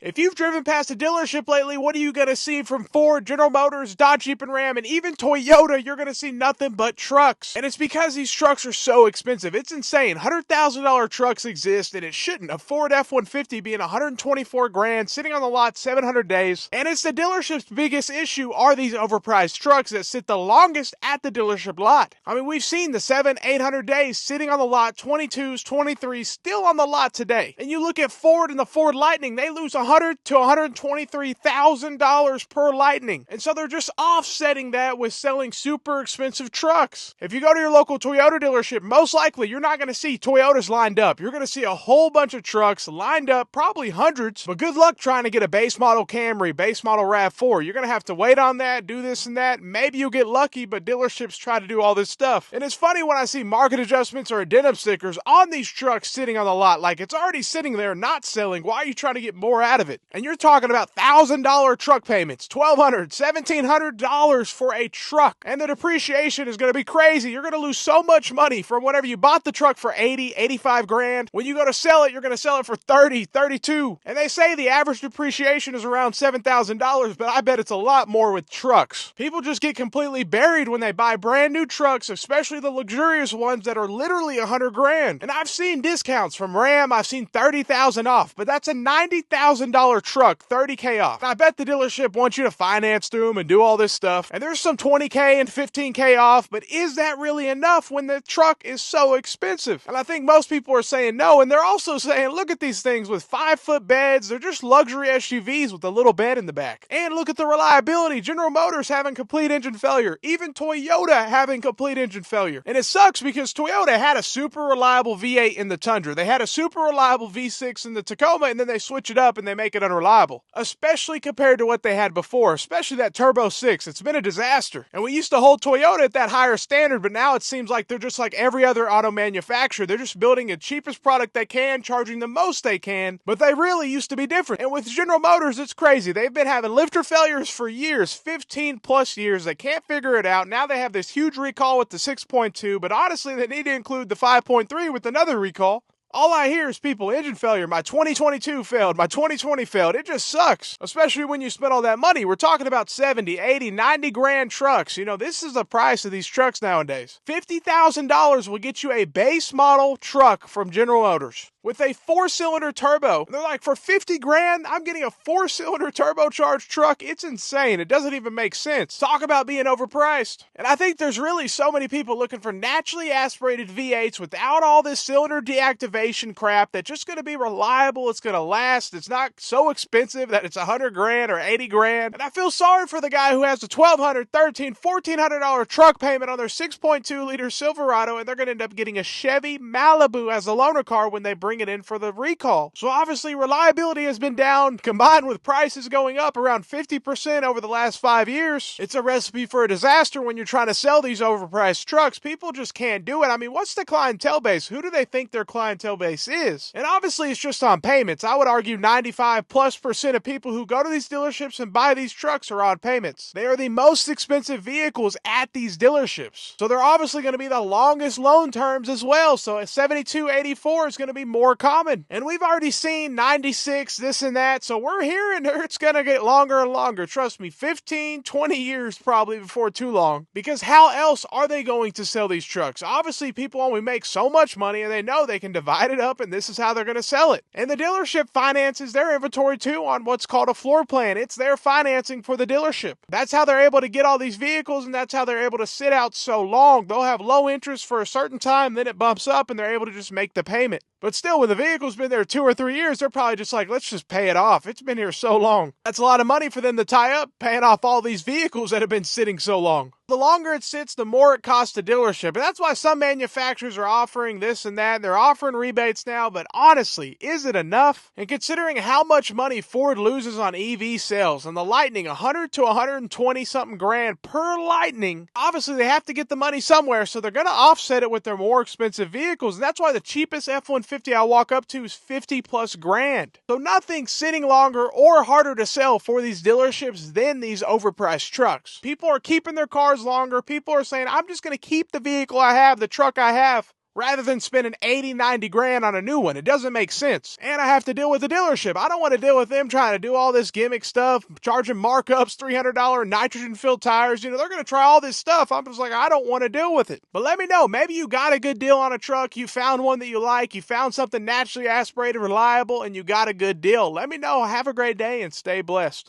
If you've driven past a dealership lately, what are you going to see from Ford, General Motors, Dodge, Jeep and Ram, and even Toyota? You're going to see nothing but trucks. And it's because these trucks are so expensive. It's insane. $100,000 trucks exist, and it shouldn't. A Ford F-150 being $124,000, sitting on the lot 700 days. And it's the dealership's biggest issue are these overpriced trucks that sit the longest at the dealership lot. I mean, we've seen the 800 days sitting on the lot, 22s, 23s, still on the lot today. And you look at Ford and the Ford Lightning, they lose $100,000 to $123,000 per Lightning. And so they're just offsetting that with selling super expensive trucks. If you go to your local Toyota dealership, most likely you're not going to see Toyotas lined up. You're going to see a whole bunch of trucks lined up, probably hundreds, but good luck trying to get a base model Camry, base model RAV4. You're going to have to wait on that, do this and that. Maybe you'll get lucky, but dealerships try to do all this stuff. And it's funny when I see market adjustments or addendum stickers on these trucks sitting on the lot, like it's already sitting there not selling. Why are you trying to get more out of it? And you're talking about $1,000 truck payments, $1,200, $1,700 for a truck. And the depreciation is going to be crazy. You're going to lose so much money from whenever you bought the truck for 80, 85 grand. When you go to sell it, you're going to sell it for 30, 32. And they say the average depreciation is around $7,000, but I bet it's a lot more with trucks. People just get completely buried when they buy brand new trucks, especially the luxurious ones that are literally $100,000. And I've seen discounts from Ram. I've seen $30,000 off, but that's a $90,000 truck, $30,000 off. And I bet the dealership wants you to finance through them and do all this stuff. And there's some $20,000 and $15,000 off, but is that really enough when the truck is so expensive? And I think most people are saying no, and they're also saying, look at these things with 5-foot beds. They're just luxury SUVs with a little bed in the back. And look at the reliability. General Motors having complete engine failure. Even Toyota having complete engine failure. And it sucks because Toyota had a super reliable V8 in the Tundra. They had a super reliable V6 in the Tacoma, and then they switch it up and they make it unreliable. Especially compared to what they had before, especially that Turbo 6. It's been a disaster. And we used to hold Toyota at that higher standard, but now it seems like they're just like every other auto manufacturer. They're just building the cheapest product they can, charging the most they can, but they really used to be different. And with General Motors, it's crazy. They've been having lifter failures for years, 15 plus years. They can't figure it out. Now they have this huge recall with the 6.2, but honestly, they need to include the 5.3 with another recall. All I hear is people, engine failure, my 2022 failed, my 2020 failed. It just sucks, especially when you spend all that money. We're talking about 70, 80, 90 grand trucks. You know, this is the price of these trucks nowadays. $50,000 will get you a base model truck from General Motors with a 4-cylinder turbo. And they're like, for 50 grand, I'm getting a 4-cylinder turbocharged truck. It's insane. It doesn't even make sense. Talk about being overpriced. And I think there's really so many people looking for naturally aspirated V8s without all this cylinder deactivation crap that's just going to be reliable. It's going to last. It's not so expensive that it's 100 grand or 80 grand. And I feel sorry for the guy who has a $1,200, $1,300, $1,400 truck payment on their 6.2 liter Silverado, and they're going to end up getting a Chevy Malibu as a loaner car when they bring it in for the recall. So obviously reliability has been down, combined with prices going up around 50% over the last 5 years. It's a recipe for a disaster when you're trying to sell these overpriced trucks. People just can't do it. I mean, what's the clientele base? Who do they think their clientele base is? And obviously it's just on payments. I would argue 95+% of people who go to these dealerships and buy these trucks are on payments. They are the most expensive vehicles at these dealerships. So they're obviously going to be the longest loan terms as well. So a 72, 84 is going to be more common. And we've already seen 96, this and that. So we're hearing it's going to get longer and longer. Trust me, 15, 20 years probably before too long. Because how else are they going to sell these trucks? Obviously, people only make so much money and they know they can divide it up and this is how they're going to sell it. And the dealership finances their inventory too on what's called a floor plan. It's their financing for the dealership. That's how they're able to get all these vehicles, and that's how they're able to sit out so long. They'll have low interest for a certain time, then it bumps up and they're able to just make the payment. But still, when the vehicle's been there 2 or 3 years, they're probably just like, let's just pay it off. It's been here so long. That's a lot of money for them to tie up, paying off all these vehicles that have been sitting so long. The longer it sits, the more it costs the dealership. And that's why some manufacturers are offering this and that. They're offering rebates now, but honestly, is it enough? And considering how much money Ford loses on EV sales and the Lightning, 100 to 120 something grand per Lightning, obviously they have to get the money somewhere, so they're going to offset it with their more expensive vehicles. And that's why the cheapest F-150 I walk up to is 50+ grand. So nothing's sitting longer or harder to sell for these dealerships than these overpriced trucks. People are keeping their cars longer. People are saying, I'm just going to keep the vehicle I have, the truck I have, rather than spending 80, 90 grand on a new one. It doesn't make sense. And I have to deal with the dealership. I don't want to deal with them trying to do all this gimmick stuff, charging markups, $300 nitrogen filled tires. They're going to try all this stuff. I'm just like, I don't want to deal with it. But let me know. Maybe you got a good deal on a truck. You found one that you like. You found something naturally aspirated, reliable, and you got a good deal. Let me know. Have a great day and stay blessed.